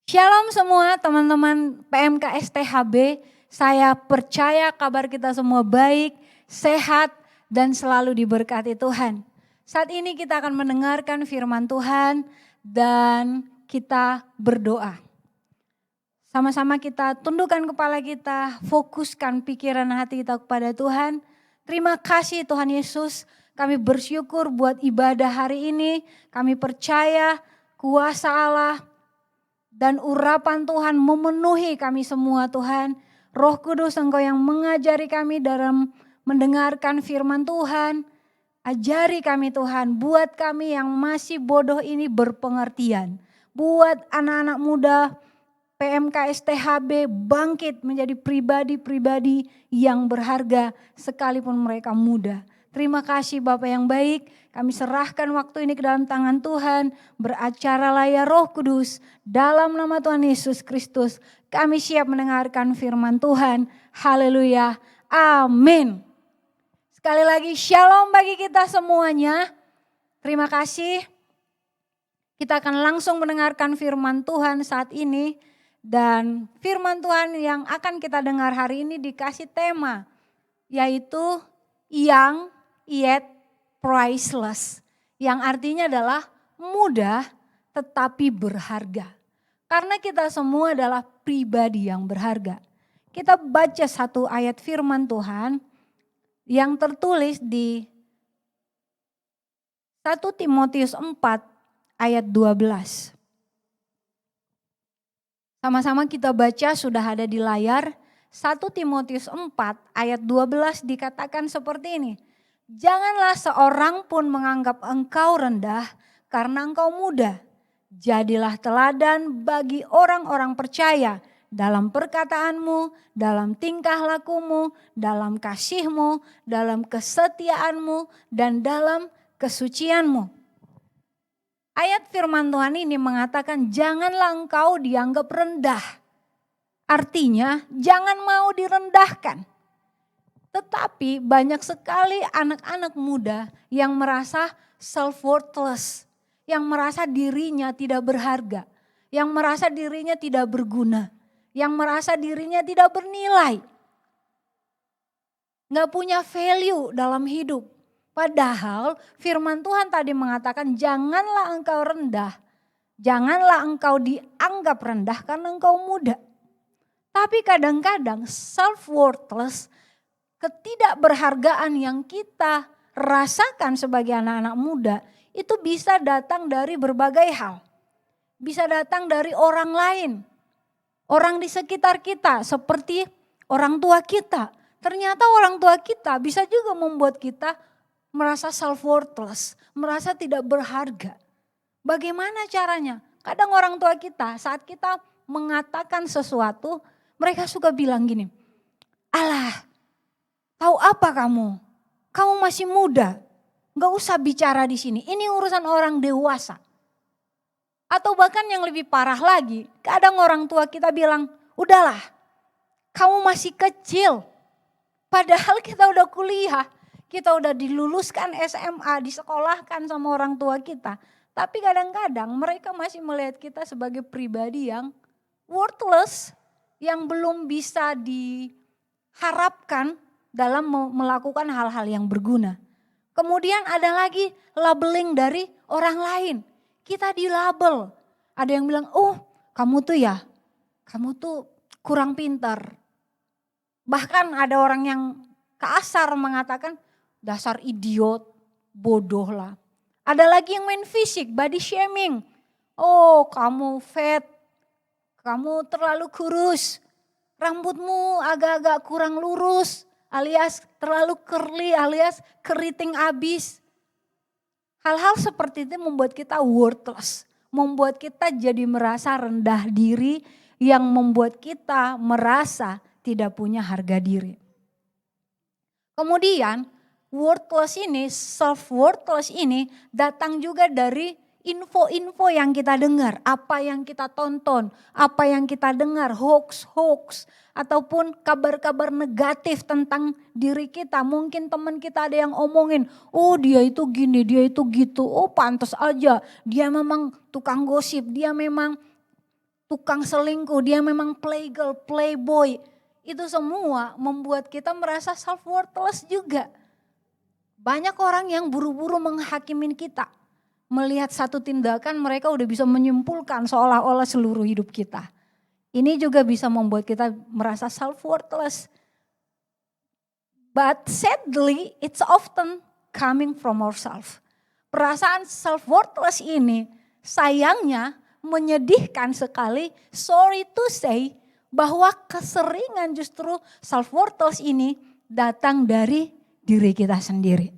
Shalom semua teman-teman PMKS THB, saya percaya kabar kita semua baik, sehat, dan selalu diberkati Tuhan. Saat ini kita akan mendengarkan firman Tuhan dan kita berdoa. Sama-sama kita tundukkan kepala kita, fokuskan pikiran hati kita kepada Tuhan. Terima kasih Tuhan Yesus, kami bersyukur buat ibadah hari ini, kami percaya kuasa Allah dan urapan Tuhan memenuhi kami semua Tuhan. Roh Kudus Engkau yang mengajari kami dalam mendengarkan firman Tuhan. Ajari kami Tuhan, buat kami yang masih bodoh ini berpengertian. Buat anak-anak muda PMKS THB bangkit menjadi pribadi-pribadi yang berharga sekalipun mereka muda. Terima kasih Bapak yang baik, kami serahkan waktu ini ke dalam tangan Tuhan. Beracaralah ya Roh Kudus, dalam nama Tuhan Yesus Kristus kami siap mendengarkan firman Tuhan. Haleluya, amin. Sekali lagi shalom bagi kita semuanya. Terima kasih. Kita akan langsung mendengarkan firman Tuhan saat ini. Dan firman Tuhan yang akan kita dengar hari ini dikasih tema, yaitu young yet priceless. Yang artinya adalah mudah tetapi berharga. Karena kita semua adalah pribadi yang berharga. Kita baca satu ayat firman Tuhan yang tertulis di 1 Timotius 4 ayat 12. Sama-sama kita baca, sudah ada di layar. 1 Timotius 4 ayat 12 dikatakan seperti ini. Janganlah seorang pun menganggap engkau rendah karena engkau muda. Jadilah teladan bagi orang-orang percaya dalam perkataanmu, dalam tingkah lakumu, dalam kasihmu, dalam kesetiaanmu, dan dalam kesucianmu. Ayat firman Tuhan ini mengatakan janganlah engkau dianggap rendah. Artinya jangan mau direndahkan. Tetapi banyak sekali anak-anak muda yang merasa self-worthless. Yang merasa dirinya tidak berharga. Yang merasa dirinya tidak berguna. Yang merasa dirinya tidak bernilai. Gak punya value dalam hidup. Padahal firman Tuhan tadi mengatakan janganlah engkau rendah. Janganlah engkau dianggap rendah karena engkau muda. Tapi kadang-kadang self-worthless, ketidakberhargaan yang kita rasakan sebagai anak-anak muda itu bisa datang dari berbagai hal. Bisa datang dari orang lain. Orang di sekitar kita seperti orang tua kita. Ternyata orang tua kita bisa juga membuat kita merasa self-worthless, merasa tidak berharga. Bagaimana caranya? Kadang orang tua kita saat kita mengatakan sesuatu, mereka suka bilang gini, alah, tahu apa kamu? Kamu masih muda, gak usah bicara di sini, ini urusan orang dewasa. Atau bahkan yang lebih parah lagi, kadang orang tua kita bilang, udahlah, kamu masih kecil. Padahal kita udah kuliah. Kita udah diluluskan SMA, disekolahkan sama orang tua kita. Tapi kadang-kadang mereka masih melihat kita sebagai pribadi yang worthless. Yang belum bisa diharapkan dalam melakukan hal-hal yang berguna. Kemudian ada lagi labeling dari orang lain. Kita dilabel. Ada yang bilang, oh kamu tuh kurang pintar. Bahkan ada orang yang kasar mengatakan, dasar idiot, bodoh lah. Ada lagi yang main fisik, body shaming. Oh kamu fat, kamu terlalu kurus, rambutmu agak-agak kurang lurus, alias terlalu curly, alias keriting abis. Hal-hal seperti itu membuat kita worthless, membuat kita jadi merasa rendah diri, yang membuat kita merasa tidak punya harga diri. Kemudian worthless ini, self-worthless ini datang juga dari info-info yang kita dengar, apa yang kita tonton, apa yang kita dengar, hoax, ataupun kabar-kabar negatif tentang diri kita. Mungkin teman kita ada yang omongin, oh dia itu gini, dia itu gitu, oh pantas aja, dia memang tukang gosip, dia memang tukang selingkuh, dia memang playgirl, playboy. Itu semua membuat kita merasa self-worthless juga. Banyak orang yang buru-buru menghakimin kita. Melihat satu tindakan mereka udah bisa menyimpulkan seolah-olah seluruh hidup kita. Ini juga bisa membuat kita merasa self-worthless. But sadly it's often coming from ourselves. Perasaan self-worthless ini sayangnya menyedihkan sekali, sorry to say, bahwa keseringan justru self-worthless ini datang dari diri kita sendiri.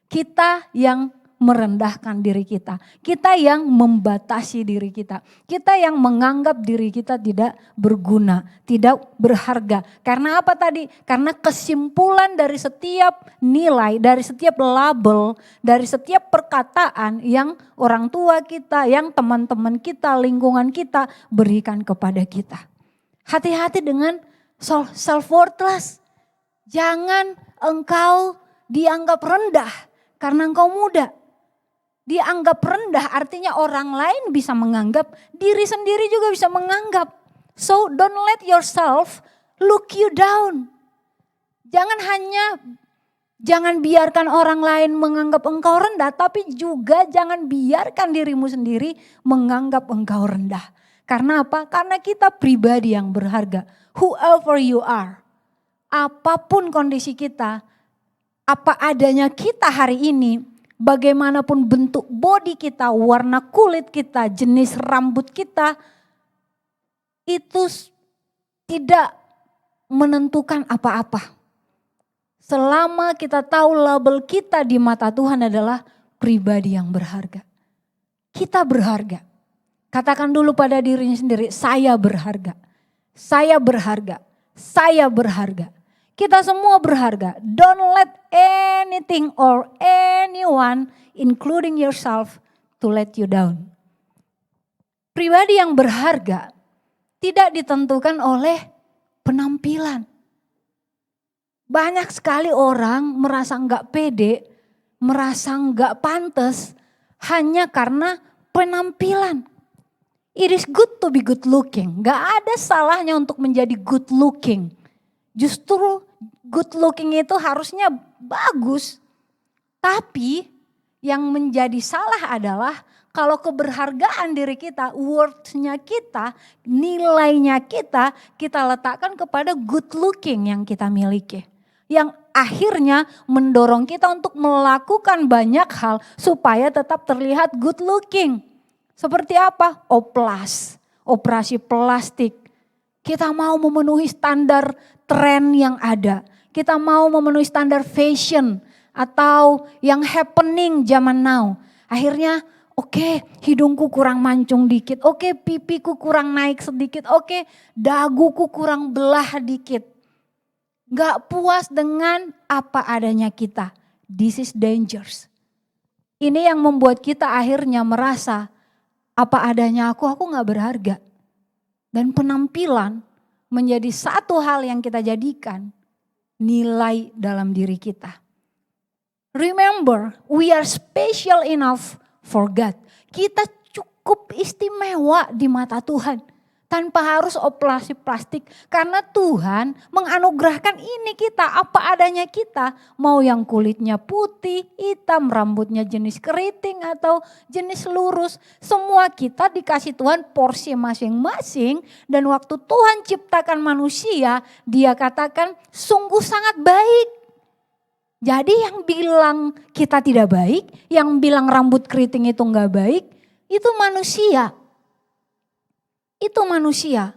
Kita yang merendahkan diri kita. Kita yang membatasi diri kita. Kita yang menganggap diri kita tidak berguna, tidak berharga. Karena apa tadi? Karena kesimpulan dari setiap nilai, dari setiap label, dari setiap perkataan yang orang tua kita, yang teman-teman kita, lingkungan kita berikan kepada kita. Hati-hati dengan self-worthless. Jangan engkau dianggap rendah karena engkau muda. Dianggap rendah artinya orang lain bisa menganggap, diri sendiri juga bisa menganggap. So don't let yourself look you down. Jangan biarkan orang lain menganggap engkau rendah, tapi juga jangan biarkan dirimu sendiri menganggap engkau rendah. Karena apa? Karena kita pribadi yang berharga. Whoever you are, apapun kondisi kita, apa adanya kita hari ini, bagaimanapun bentuk body kita, warna kulit kita, jenis rambut kita, itu tidak menentukan apa-apa. Selama kita tahu label kita di mata Tuhan adalah pribadi yang berharga. Kita berharga. Katakan dulu pada dirinya sendiri, saya berharga. Saya berharga. Saya berharga. Kita semua berharga. Don't let anything or anyone, including yourself, to let you down. Pribadi yang berharga tidak ditentukan oleh penampilan. Banyak sekali orang merasa enggak pede, merasa enggak pantas hanya karena penampilan. It is good to be good looking. Enggak ada salahnya untuk menjadi good looking. Justru good looking itu harusnya bagus. Tapi yang menjadi salah adalah kalau keberhargaan diri kita, worth-nya kita, nilainya kita letakkan kepada good looking yang kita miliki. Yang akhirnya mendorong kita untuk melakukan banyak hal supaya tetap terlihat good looking. Seperti apa? Oplas, operasi plastik. Kita mau memenuhi standar tren yang ada. Kita mau memenuhi standar fashion atau yang happening zaman now. Akhirnya oke, hidungku kurang mancung dikit. Oke, pipiku kurang naik sedikit. Oke, daguku kurang belah dikit. Gak puas dengan apa adanya kita. This is dangerous. Ini yang membuat kita akhirnya merasa apa adanya aku gak berharga. Dan penampilan menjadi satu hal yang kita jadikan nilai dalam diri kita. Remember, we are special enough for God. Kita cukup istimewa di mata Tuhan. Tanpa harus operasi plastik. Karena Tuhan menganugerahkan ini kita, apa adanya kita. Mau yang kulitnya putih, hitam, rambutnya jenis keriting atau jenis lurus. Semua kita dikasih Tuhan porsi masing-masing. Dan waktu Tuhan ciptakan manusia, Dia katakan sungguh sangat baik. Jadi yang bilang kita tidak baik, yang bilang rambut keriting itu enggak baik, itu manusia. Itu manusia.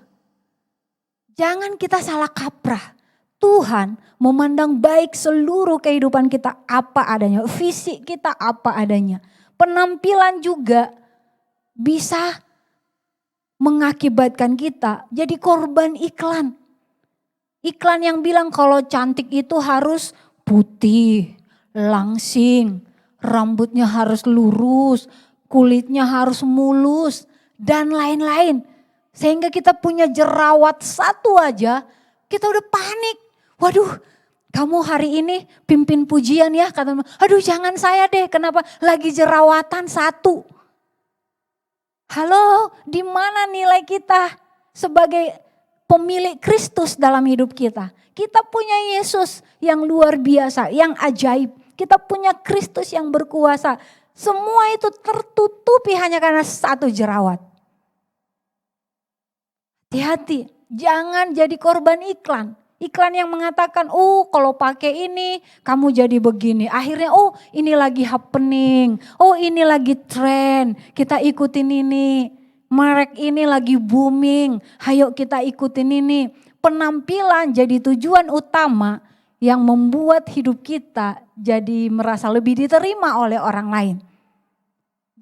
Jangan kita salah kaprah. Tuhan memandang baik seluruh kehidupan kita apa adanya. Fisik kita apa adanya. Penampilan juga bisa mengakibatkan kita jadi korban iklan. Iklan yang bilang kalau cantik itu harus putih, langsing, rambutnya harus lurus, kulitnya harus mulus, dan lain-lain. Sehingga kita punya jerawat satu aja, kita udah panik. Waduh, kamu hari ini pimpin pujian ya, kata, aduh jangan saya deh, kenapa lagi jerawatan satu. Halo, di mana nilai kita sebagai pemilik Kristus dalam hidup kita? Kita punya Yesus yang luar biasa, yang ajaib. Kita punya Kristus yang berkuasa. Semua itu tertutupi hanya karena satu jerawat. Hati-hati, jangan jadi korban iklan. Iklan yang mengatakan, oh kalau pakai ini kamu jadi begini. Akhirnya ini lagi happening, ini lagi tren, kita ikutin ini. Merek ini lagi booming, ayo kita ikutin ini. Penampilan jadi tujuan utama yang membuat hidup kita jadi merasa lebih diterima oleh orang lain.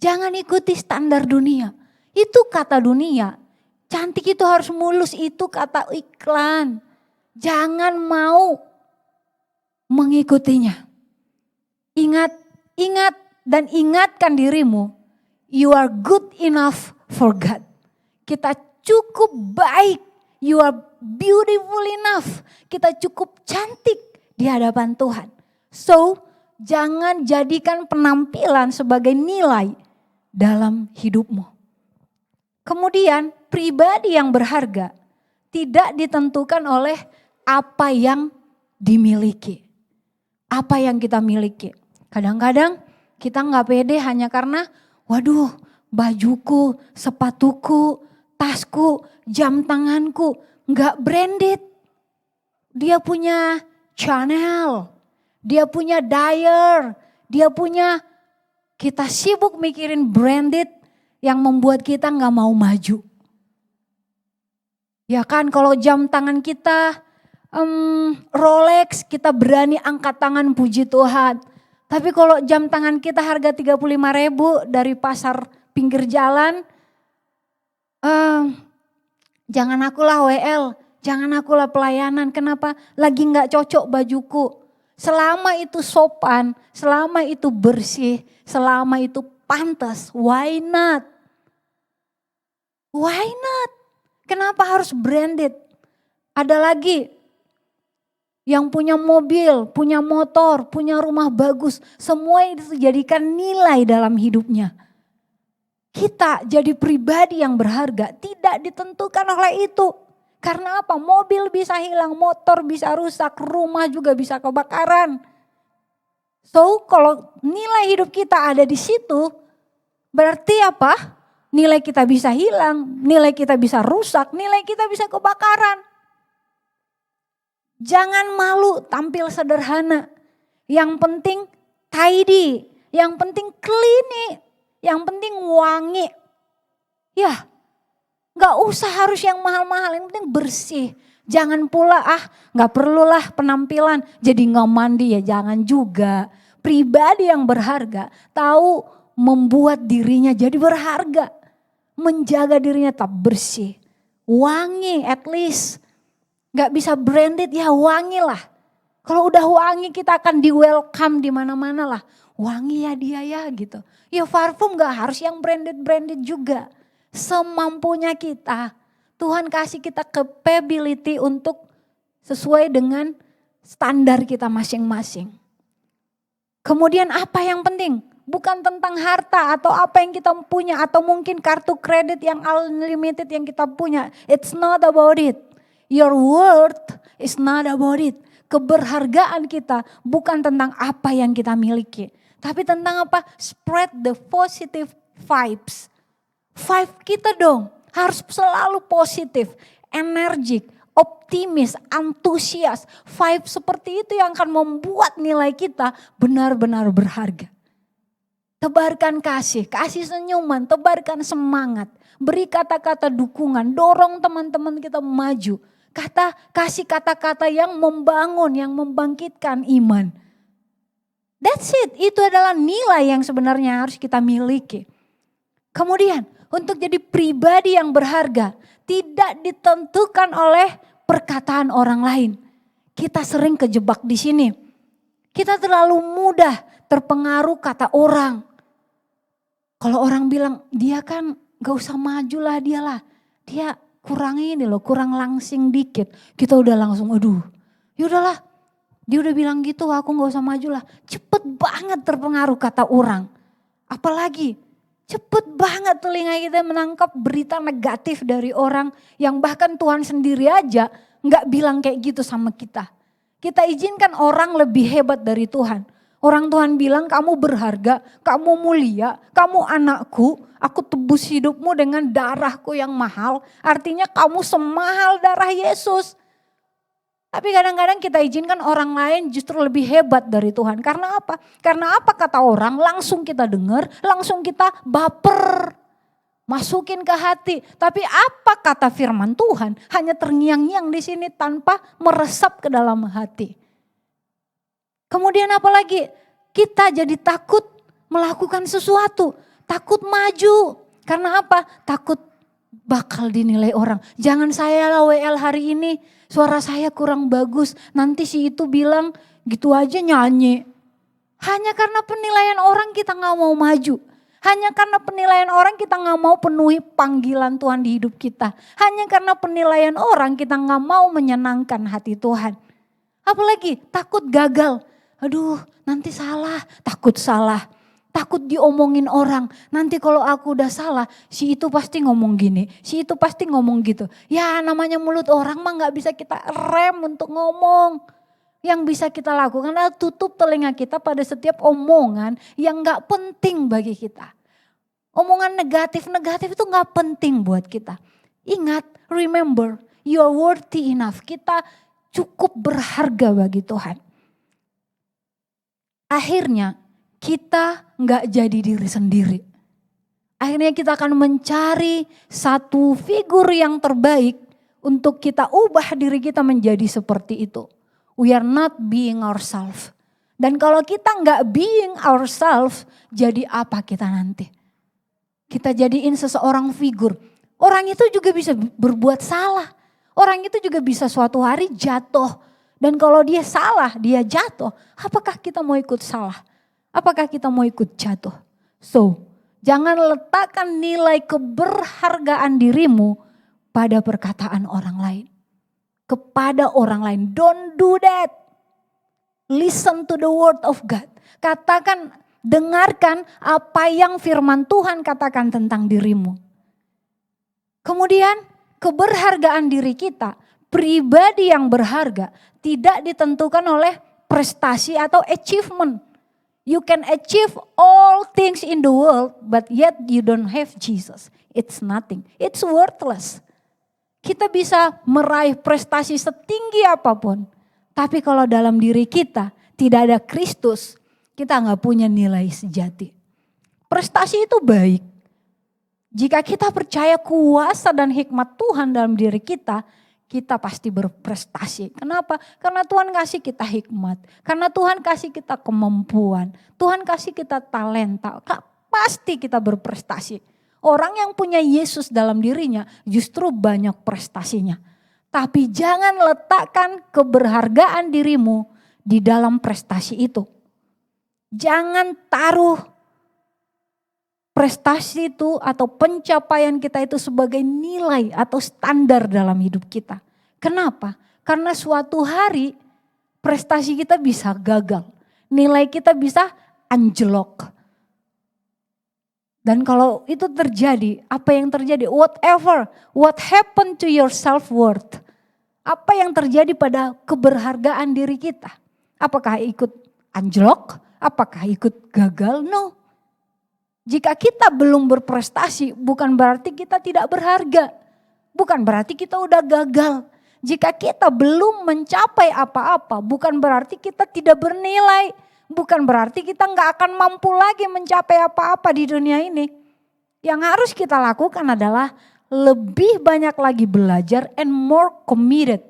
Jangan ikuti standar dunia, itu kata dunia. Cantik itu harus mulus, itu kata iklan. Jangan mau mengikutinya. Ingat dan ingatkan dirimu, you are good enough for God. Kita cukup baik, you are beautiful enough. Kita cukup cantik di hadapan Tuhan. So, jangan jadikan penampilan sebagai nilai dalam hidupmu. Kemudian, pribadi yang berharga tidak ditentukan oleh apa yang dimiliki. Apa yang kita miliki. Kadang-kadang kita gak pede hanya karena waduh bajuku, sepatuku, tasku, jam tanganku gak branded. Dia punya Chanel, dia punya Dior, dia punya, kita sibuk mikirin branded yang membuat kita gak mau maju. Ya kan, kalau jam tangan kita Rolex, kita berani angkat tangan puji Tuhan. Tapi kalau jam tangan kita harga 35.000 dari pasar pinggir jalan, jangan akulah WL, jangan akulah pelayanan. Kenapa? Lagi gak cocok bajuku. Selama itu sopan, selama itu bersih, selama itu pantas, why not? Why not? Kenapa harus branded? Ada lagi yang punya mobil, punya motor, punya rumah bagus. Semua itu dijadikan nilai dalam hidupnya. Kita jadi pribadi yang berharga tidak ditentukan oleh itu. Karena apa? Mobil bisa hilang, motor bisa rusak, rumah juga bisa kebakaran. So kalau nilai hidup kita ada di situ, berarti apa? Nilai kita bisa hilang, nilai kita bisa rusak, nilai kita bisa kebakaran. Jangan malu tampil sederhana. Yang penting tidy, yang penting clean, yang penting wangi. Ya, gak usah harus yang mahal-mahal, yang penting bersih. Jangan pula gak perlulah penampilan jadi gak mandi ya, jangan juga. Pribadi yang berharga tahu membuat dirinya jadi berharga. Menjaga dirinya tetap bersih, wangi at least. Gak bisa branded ya wangi lah. Kalau udah wangi kita akan di welcome di mana-mana lah. Wangi ya dia ya gitu. Ya parfum gak harus yang branded juga. Semampunya kita. Tuhan kasih kita capability untuk sesuai dengan standar kita masing-masing. Kemudian apa yang penting? Bukan tentang harta atau apa yang kita punya atau mungkin kartu kredit yang unlimited yang kita punya. It's not about it. Your worth is not about it. Keberhargaan kita bukan tentang apa yang kita miliki. Tapi tentang apa? Spread the positive vibes. Vibe kita dong harus selalu positif, energik, optimis, antusias. Vibe seperti itu yang akan membuat nilai kita benar-benar berharga. Tebarkan kasih senyuman, tebarkan semangat. Beri kata-kata dukungan, dorong teman-teman kita maju. Kasih kata-kata yang membangun, yang membangkitkan iman. That's it, itu adalah nilai yang sebenarnya harus kita miliki. Kemudian untuk jadi pribadi yang berharga tidak ditentukan oleh perkataan orang lain. Kita sering kejebak di sini. Kita terlalu mudah terpengaruh kata orang. Kalau orang bilang dia kan gak usah maju lah dia kurang ini loh, kurang langsing dikit. Kita udah langsung aduh yaudahlah dia udah bilang gitu aku gak usah maju lah. Cepet banget terpengaruh kata orang. Apalagi Cepet banget telinga kita menangkap berita negatif dari orang yang bahkan Tuhan sendiri aja gak bilang kayak gitu sama kita. Kita izinkan orang lebih hebat dari Tuhan. Orang Tuhan bilang kamu berharga, kamu mulia, kamu anakku, aku tebus hidupmu dengan darahku yang mahal. Artinya kamu semahal darah Yesus. Tapi kadang-kadang kita izinkan orang lain justru lebih hebat dari Tuhan. Karena apa? Karena apa kata orang langsung kita dengar, langsung kita baper. Masukin ke hati. Tapi apa kata firman Tuhan? Hanya terngiang-ngiang di sini tanpa meresap ke dalam hati. Kemudian apa lagi? Kita jadi takut melakukan sesuatu. Takut maju. Karena apa? Takut bakal dinilai orang. Jangan saya lah WL hari ini. Suara saya kurang bagus, nanti si itu bilang gitu aja nyanyi. Hanya karena penilaian orang kita gak mau maju. Hanya karena penilaian orang kita gak mau penuhi panggilan Tuhan di hidup kita. Hanya karena penilaian orang kita gak mau menyenangkan hati Tuhan. Apalagi takut gagal. Aduh nanti salah, takut salah. Takut diomongin orang, nanti kalau aku udah salah, si itu pasti ngomong gini, si itu pasti ngomong gitu. Ya namanya mulut orang mah gak bisa kita rem untuk ngomong. Yang bisa kita lakukan adalah tutup telinga kita pada setiap omongan yang gak penting bagi kita. Omongan negatif-negatif itu gak penting buat kita. Ingat, remember, you are worthy enough. Kita cukup berharga bagi Tuhan. Akhirnya, kita gak jadi diri sendiri. Akhirnya kita akan mencari satu figur yang terbaik untuk kita ubah diri kita menjadi seperti itu. We are not being ourselves. Dan kalau kita gak being ourselves, jadi apa kita nanti? Kita jadiin seseorang figur. Orang itu juga bisa berbuat salah. Orang itu juga bisa suatu hari jatuh. Dan kalau dia salah, dia jatuh. Apakah kita mau ikut salah? Apakah kita mau ikut jatuh? So, jangan letakkan nilai keberhargaan dirimu pada perkataan orang lain. Kepada orang lain. Don't do that. Listen to the word of God. Katakan, dengarkan apa yang firman Tuhan katakan tentang dirimu. Kemudian keberhargaan diri kita, pribadi yang berharga, tidak ditentukan oleh prestasi atau achievement. You can achieve all things in the world, but yet you don't have Jesus. It's nothing. It's worthless. Kita bisa meraih prestasi setinggi apapun, tapi kalau dalam diri kita tidak ada Kristus, kita nggak punya nilai sejati. Prestasi itu baik. Jika kita percaya kuasa dan hikmat Tuhan dalam diri kita, kita pasti berprestasi. Kenapa? Karena Tuhan kasih kita hikmat. Karena Tuhan kasih kita kemampuan. Tuhan kasih kita talenta. Pasti kita berprestasi. Orang yang punya Yesus dalam dirinya justru banyak prestasinya. Tapi jangan letakkan keberhargaan dirimu di dalam prestasi itu. Jangan taruh prestasi itu atau pencapaian kita itu sebagai nilai atau standar dalam hidup kita. Kenapa? Karena suatu hari prestasi kita bisa gagal. Nilai kita bisa anjlok. Dan kalau itu terjadi, apa yang terjadi? What happened to your self-worth? Apa yang terjadi pada keberhargaan diri kita? Apakah ikut anjlok? Apakah ikut gagal? No. Jika kita belum berprestasi, bukan berarti kita tidak berharga. Bukan berarti kita udah gagal. Jika kita belum mencapai apa-apa, bukan berarti kita tidak bernilai. Bukan berarti kita nggak akan mampu lagi mencapai apa-apa di dunia ini. Yang harus kita lakukan adalah lebih banyak lagi belajar and more committed.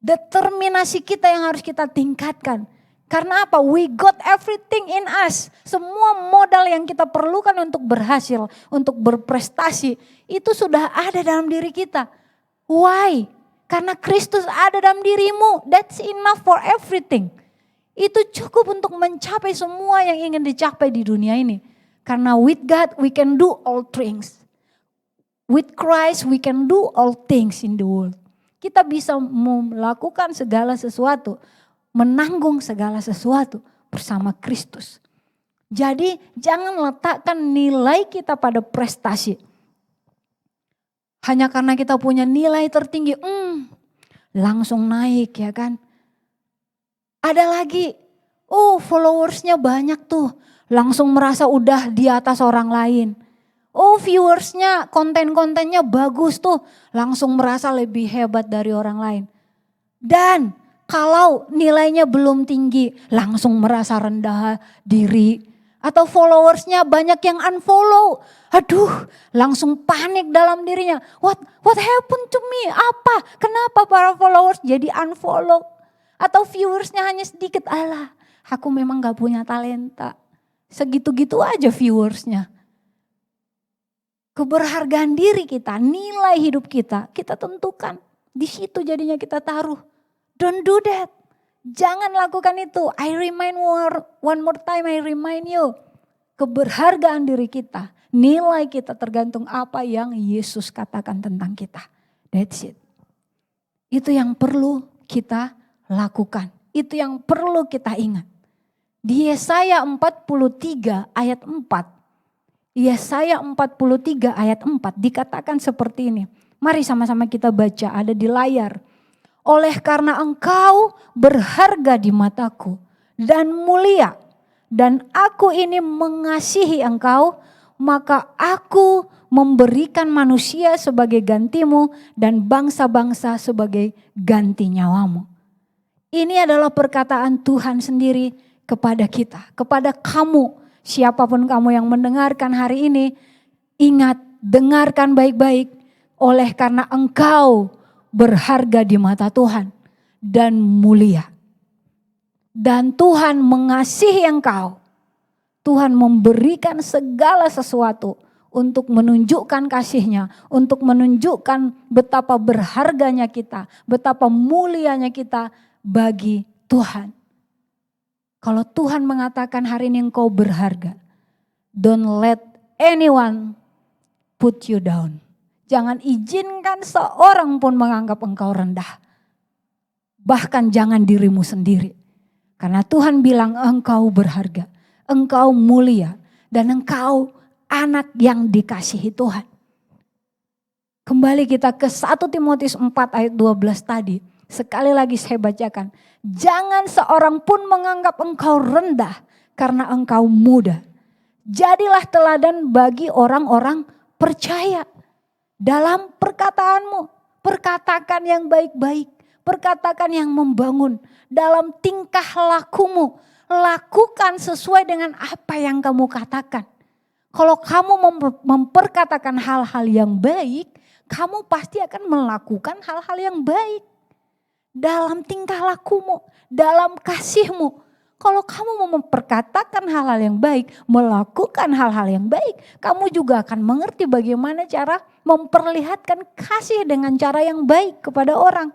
Determinasi kita yang harus kita tingkatkan. Karena apa? We got everything in us. Semua modal yang kita perlukan untuk berhasil, untuk berprestasi, itu sudah ada dalam diri kita. Why? Karena Kristus ada dalam dirimu. That's enough for everything. Itu cukup untuk mencapai semua yang ingin dicapai di dunia ini. Karena with God we can do all things. With Christ we can do all things in the world. Kita bisa melakukan segala sesuatu. Menanggung segala sesuatu bersama Kristus. Jadi jangan letakkan nilai kita pada prestasi. Hanya karena kita punya nilai tertinggi, langsung naik ya kan. Ada lagi, followersnya banyak tuh, langsung merasa udah di atas orang lain. Viewersnya, konten-kontennya bagus tuh, langsung merasa lebih hebat dari orang lain. Dan kalau nilainya belum tinggi, langsung merasa rendah diri. Atau followersnya banyak yang unfollow. Aduh, langsung panik dalam dirinya. What happened to me? Apa? Kenapa para followers jadi unfollow? Atau viewersnya hanya sedikit. Alah, aku memang gak punya talenta. Segitu-gitu aja viewersnya. Keberhargaan diri kita, nilai hidup kita tentukan. Di situ jadinya kita taruh. Don't do that. Jangan lakukan itu. One more time I remind you. Keberhargaan diri kita, nilai kita tergantung apa yang Yesus katakan tentang kita. That's it. Itu yang perlu kita lakukan. Itu yang perlu kita ingat. Di Yesaya 43 ayat 4. Yesaya 43 ayat 4 dikatakan seperti ini. Mari sama-sama kita baca, ada di layar. Oleh karena engkau berharga di mataku dan mulia, dan aku ini mengasihi engkau, maka aku memberikan manusia sebagai gantimu dan bangsa-bangsa sebagai ganti nyawamu. Ini adalah perkataan Tuhan sendiri kepada kita, kepada kamu, siapapun kamu yang mendengarkan hari ini. Ingat, dengarkan baik-baik, oleh karena engkau berharga di mata Tuhan dan mulia. Dan Tuhan mengasihi engkau. Tuhan memberikan segala sesuatu untuk menunjukkan kasih-Nya, untuk menunjukkan betapa berharganya kita, betapa mulianya kita bagi Tuhan. Kalau Tuhan mengatakan hari ini engkau berharga, don't let anyone put you down. Jangan izinkan seorang pun menganggap engkau rendah. Bahkan jangan dirimu sendiri. Karena Tuhan bilang engkau berharga, engkau mulia, dan engkau anak yang dikasihi Tuhan. Kembali kita ke 1 Timotius 4 ayat 12 tadi. Sekali lagi saya bacakan. Jangan seorang pun menganggap engkau rendah karena engkau muda. Jadilah teladan bagi orang-orang percaya. Dalam perkataanmu, perkatakan yang baik-baik, perkatakan yang membangun. Dalam tingkah lakumu, lakukan sesuai dengan apa yang kamu katakan. Kalau kamu memperkatakan hal-hal yang baik, kamu pasti akan melakukan hal-hal yang baik. Dalam tingkah lakumu, dalam kasihmu. Kalau kamu memperkatakan hal-hal yang baik, melakukan hal-hal yang baik, kamu juga akan mengerti bagaimana cara memperlihatkan kasih dengan cara yang baik kepada orang.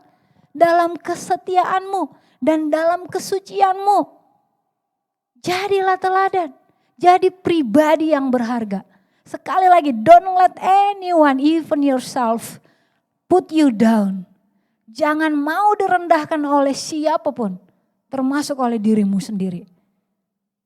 Dalam kesetiaanmu dan dalam kesucianmu. Jadilah teladan, jadi pribadi yang berharga. Sekali lagi, don't let anyone, even yourself, put you down. Jangan mau direndahkan oleh siapapun. Termasuk oleh dirimu sendiri.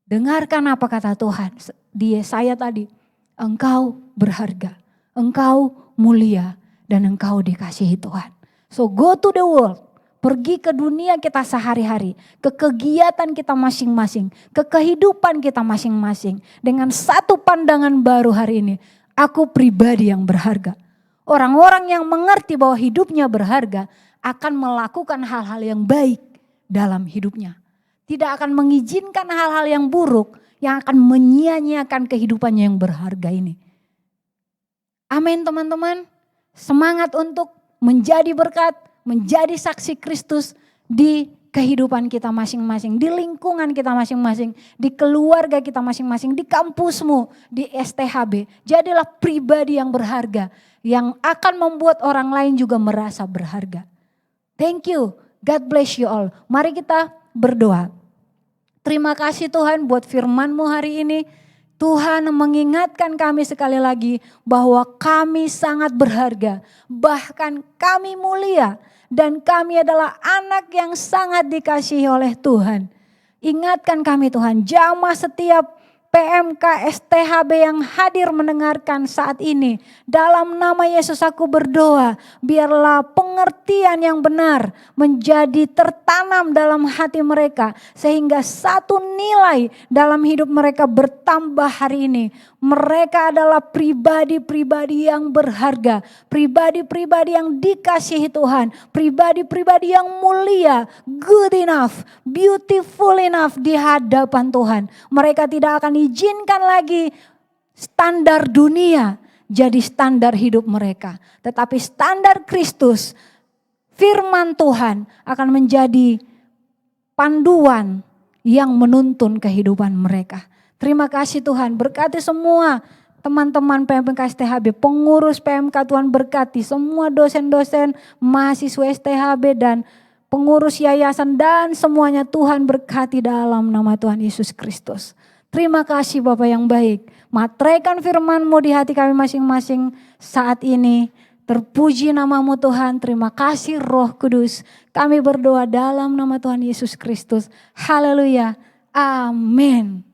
Dengarkan apa kata Tuhan di Yesaya tadi. Engkau berharga, engkau mulia, dan engkau dikasihi Tuhan. So go to the world, pergi ke dunia kita sehari-hari, ke kegiatan kita masing-masing, ke kehidupan kita masing-masing. Dengan satu pandangan baru hari ini, aku pribadi yang berharga. Orang-orang yang mengerti bahwa hidupnya berharga akan melakukan hal-hal yang baik dalam hidupnya. Tidak akan mengizinkan hal-hal yang buruk yang akan menyia-nyiakan kehidupannya yang berharga ini. Amin teman-teman. Semangat untuk menjadi berkat, menjadi saksi Kristus di kehidupan kita masing-masing, di lingkungan kita masing-masing, di keluarga kita masing-masing, di kampusmu, di STHB. Jadilah pribadi yang berharga, yang akan membuat orang lain juga merasa berharga. Thank you. God bless you all. Mari kita berdoa. Terima kasih Tuhan buat firman-Mu hari ini. Tuhan mengingatkan kami sekali lagi bahwa kami sangat berharga. Bahkan kami mulia dan kami adalah anak yang sangat dikasihi oleh Tuhan. Ingatkan kami Tuhan, jamah setiap PMK STHB yang hadir mendengarkan saat ini. Dalam nama Yesus aku berdoa, biarlah pengertian yang benar menjadi tertanam dalam hati mereka. Sehingga satu nilai dalam hidup mereka bertambah hari ini. Mereka adalah pribadi-pribadi yang berharga, pribadi-pribadi yang dikasihi Tuhan, pribadi-pribadi yang mulia, good enough, beautiful enough di hadapan Tuhan. Mereka tidak akan izinkan lagi standar dunia jadi standar hidup mereka. Tetapi standar Kristus, firman Tuhan akan menjadi panduan yang menuntun kehidupan mereka. Terima kasih Tuhan, berkati semua teman-teman PMK STHB, pengurus PMK Tuhan berkati, semua dosen-dosen, mahasiswa STHB dan pengurus yayasan dan semuanya Tuhan berkati dalam nama Tuhan Yesus Kristus. Terima kasih Bapa yang baik, materaikan firman-Mu di hati kami masing-masing saat ini. Terpuji namamu Tuhan, terima kasih Roh Kudus. Kami berdoa dalam nama Tuhan Yesus Kristus. Haleluya, amin.